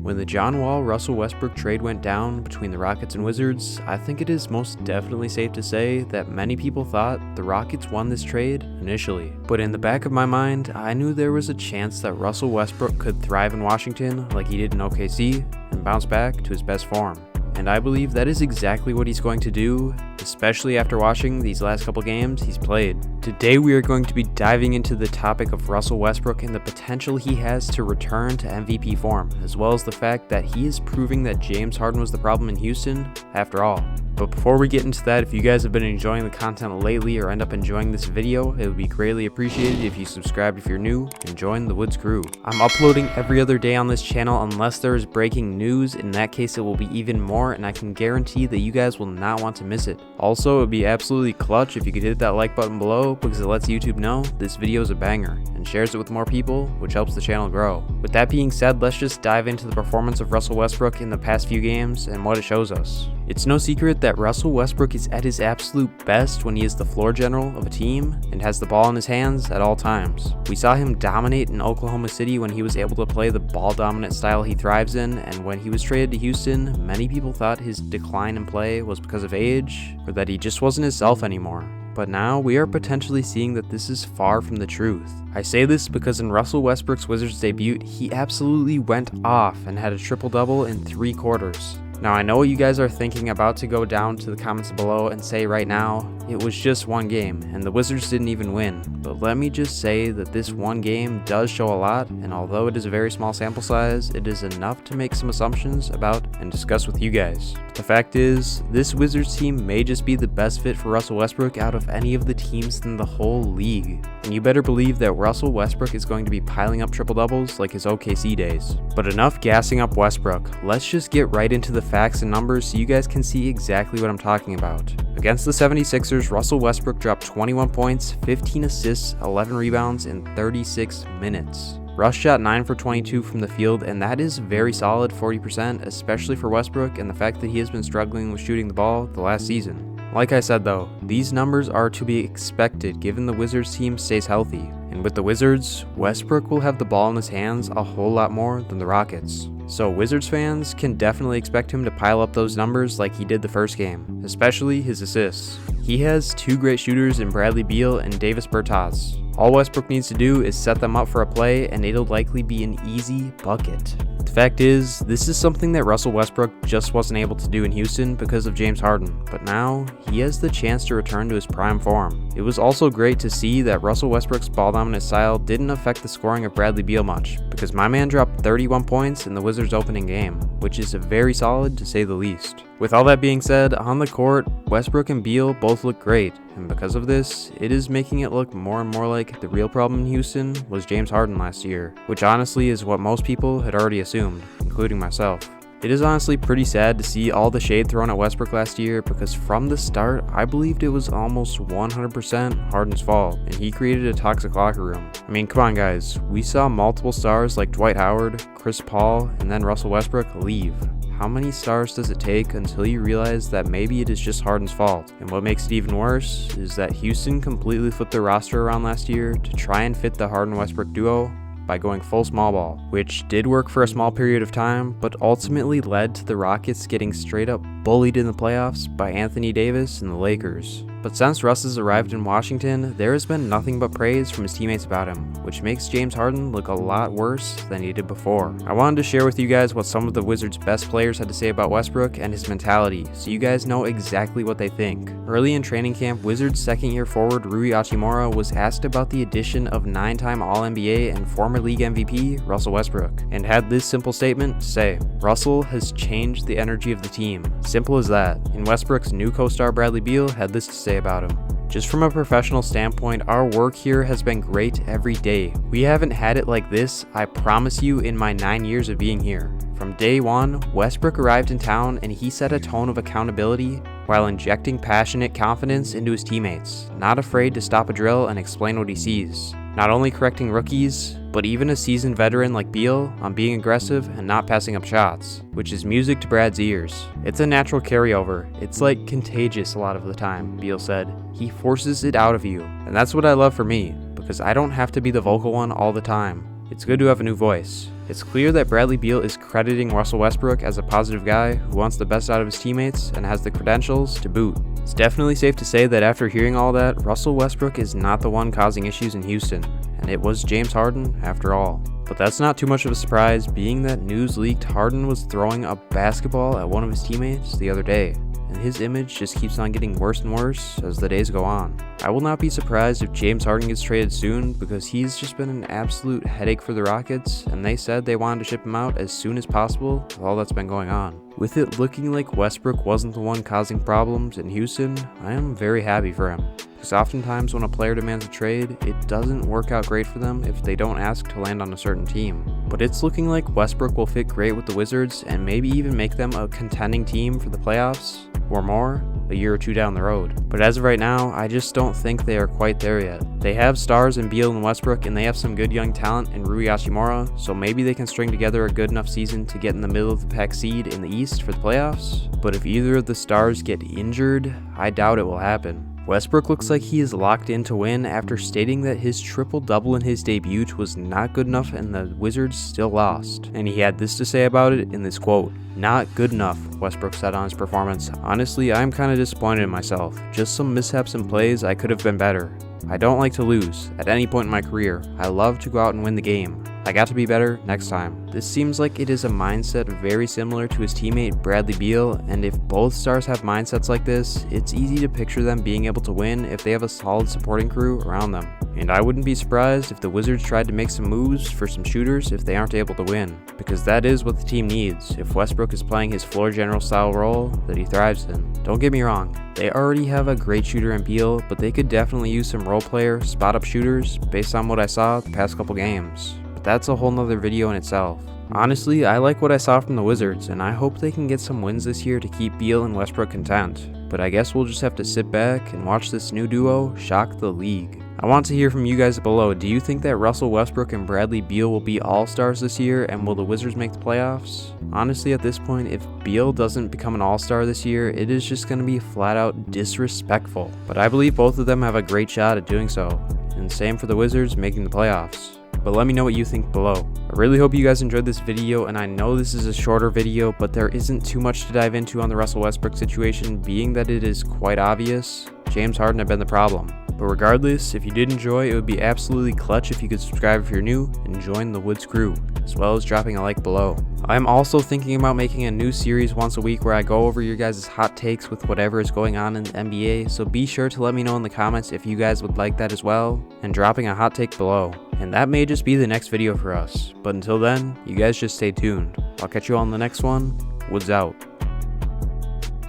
When the John Wall-Russell Westbrook trade went down between the Rockets and Wizards, I think it is most definitely safe to say that many people thought the Rockets won this trade initially. But in the back of my mind, I knew there was a chance that Russell Westbrook could thrive in Washington like he did in OKC and bounce back to his best form. And I believe that is exactly what he's going to do, especially after watching these last couple games he's played. Today we are going to be diving into the topic of Russell Westbrook and the potential he has to return to MVP form, as well as the fact that he is proving that James Harden was the problem in Houston after all. But before we get into that, if you guys have been enjoying the content lately or end up enjoying this video, it would be greatly appreciated if you subscribe if you're new and join the Woods crew. I'm uploading every other day on this channel unless there is breaking news. In that case, it will be even more, and I can guarantee that you guys will not want to miss it. Also, it would be absolutely clutch if you could hit that like button below because it lets YouTube know this video is a banger and shares it with more people, which helps the channel grow. With that being said, let's just dive into the performance of Russell Westbrook in the past few games and what it shows us. It's no secret that Russell Westbrook is at his absolute best when he is the floor general of a team and has the ball in his hands at all times. We saw him dominate in Oklahoma City when he was able to play the ball dominant style he thrives in, and when he was traded to Houston, many people thought his decline in play was because of age or that he just wasn't himself anymore. But now we are potentially seeing that this is far from the truth. I say this because in Russell Westbrook's Wizards debut, he absolutely went off and had a triple-double in 3 quarters. Now I know what you guys are thinking, about to go down to the comments below and say right now, it was just one game and the Wizards didn't even win. But let me just say that this one game does show a lot, and although it is a very small sample size, it is enough to make some assumptions about and discuss with you guys. But the fact is, this Wizards team may just be the best fit for Russell Westbrook out of any of the teams in the whole league. And you better believe that Russell Westbrook is going to be piling up triple doubles like his OKC days. But enough gassing up Westbrook, let's just get right into the facts and numbers so you guys can see exactly what I'm talking about. Against the 76ers, Russell Westbrook dropped 21 points, 15 assists, 11 rebounds in 36 minutes. Russ shot 9 for 22 from the field, and that is very solid 40%, especially for Westbrook and the fact that he has been struggling with shooting the ball the last season. Like I said though, these numbers are to be expected given the Wizards team stays healthy. And with the Wizards, Westbrook will have the ball in his hands a whole lot more than the Rockets. So Wizards fans can definitely expect him to pile up those numbers like he did the first game, especially his assists. He has 2 great shooters in Bradley Beal and Davis Bertans. All Westbrook needs to do is set them up for a play and it'll likely be an easy bucket. The fact is, this is something that Russell Westbrook just wasn't able to do in Houston because of James Harden, but now he has the chance to return to his prime form. It was also great to see that Russell Westbrook's ball dominant style didn't affect the scoring of Bradley Beal much, because my man dropped 31 points in the Wizards opening game, which is very solid to say the least. With all that being said, on the court, Westbrook and Beal both look great, and because of this, it is making it look more and more like the real problem in Houston was James Harden last year, which honestly is what most people had already assumed, including myself. It is honestly pretty sad to see all the shade thrown at Westbrook last year because from the start, I believed it was almost 100% Harden's fault, and he created a toxic locker room. I mean, come on guys, we saw multiple stars like Dwight Howard, Chris Paul, and then Russell Westbrook leave. How many stars does it take until you realize that maybe it is just Harden's fault? And what makes it even worse is that Houston completely flipped their roster around last year to try and fit the Harden-Westbrook duo by going full small ball, which did work for a small period of time, but ultimately led to the Rockets getting straight up bullied in the playoffs by Anthony Davis and the Lakers. But since Russ has arrived in Washington, there has been nothing but praise from his teammates about him, which makes James Harden look a lot worse than he did before. I wanted to share with you guys what some of the Wizards' best players had to say about Westbrook and his mentality, so you guys know exactly what they think. Early in training camp, Wizards' second-year forward Rui Hachimura was asked about the addition of 9-time All-NBA and former league MVP Russell Westbrook, and had this simple statement to say: Russell has changed the energy of the team. Simple as that. And Westbrook's new co-star Bradley Beal had this to say about him: just from a professional standpoint, our work here has been great every day. We haven't had it like this, I promise you, in my 9 years of being here. From day one, Westbrook arrived in town and he set a tone of accountability while injecting passionate confidence into his teammates, not afraid to stop a drill and explain what he sees. Not only correcting rookies, but even a seasoned veteran like Beal on being aggressive and not passing up shots, which is music to Brad's ears. It's a natural carryover. It's like contagious a lot of the time, Beal said. He forces it out of you, and that's what I love for me, because I don't have to be the vocal one all the time. It's good to have a new voice. It's clear that Bradley Beal is crediting Russell Westbrook as a positive guy who wants the best out of his teammates and has the credentials to boot. It's definitely safe to say that after hearing all that, Russell Westbrook is not the one causing issues in Houston, and it was James Harden after all. But that's not too much of a surprise, being that news leaked Harden was throwing a basketball at one of his teammates the other day, and his image just keeps on getting worse and worse as the days go on. I will not be surprised if James Harden gets traded soon, because he's just been an absolute headache for the Rockets, and they said they wanted to ship him out as soon as possible with all that's been going on. With it looking like Westbrook wasn't the one causing problems in Houston, I am very happy for him. Because oftentimes when a player demands a trade, it doesn't work out great for them if they don't ask to land on a certain team. But it's looking like Westbrook will fit great with the Wizards and maybe even make them a contending team for the playoffs, or more, a year or two down the road. But as of right now, I just don't think they are quite there yet. They have stars in Beal and Westbrook, and they have some good young talent in Rui Hachimura, so maybe they can string together a good enough season to get in the middle of the pack seed in the East for the playoffs. But if either of the stars get injured, I doubt it will happen. Westbrook looks like he is locked in to win after stating that his triple-double in his debut was not good enough and the Wizards still lost. And he had this to say about it in this quote: "Not good enough," Westbrook said on his performance. "Honestly, I'm kind of disappointed in myself. Just some mishaps in plays, I could have been better. I don't like to lose at any point in my career. I love to go out and win the game. I got to be better next time." This seems like it is a mindset very similar to his teammate Bradley Beal, and if both stars have mindsets like this, it's easy to picture them being able to win if they have a solid supporting crew around them. And I wouldn't be surprised if the Wizards tried to make some moves for some shooters if they aren't able to win, because that is what the team needs if Westbrook is playing his floor general style role that he thrives in. Don't get me wrong, they already have a great shooter in Beal, but they could definitely use some role player, spot up shooters based on what I saw the past couple games. That's a whole nother video in itself. Honestly, I like what I saw from the Wizards, and I hope they can get some wins this year to keep Beal and Westbrook content. But I guess we'll just have to sit back and watch this new duo shock the league. I want to hear from you guys below. Do you think that Russell Westbrook and Bradley Beal will be all-stars this year, and will the Wizards make the playoffs? Honestly, at this point, if Beal doesn't become an all-star this year, it is just going to be flat-out disrespectful. But I believe both of them have a great shot at doing so, and same for the Wizards making the playoffs. But let me know what you think below. I really hope you guys enjoyed this video, and I know this is a shorter video, but there isn't too much to dive into on the Russell Westbrook situation, being that it is quite obvious James Harden had been the problem. But regardless, if you did enjoy, it would be absolutely clutch if you could subscribe if you're new and join the Woods crew, as well as dropping a like below. I'm also thinking about making a new series once a week where I go over your guys' hot takes with whatever is going on in the NBA, so be sure to let me know in the comments if you guys would like that as well, and dropping a hot take below. And that may just be the next video for us, but until then, you guys just stay tuned. I'll catch you all in the next one. Woods out.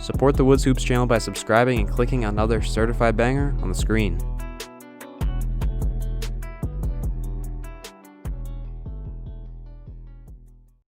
Support the Woods Hoops channel by subscribing and clicking another certified banger on the screen.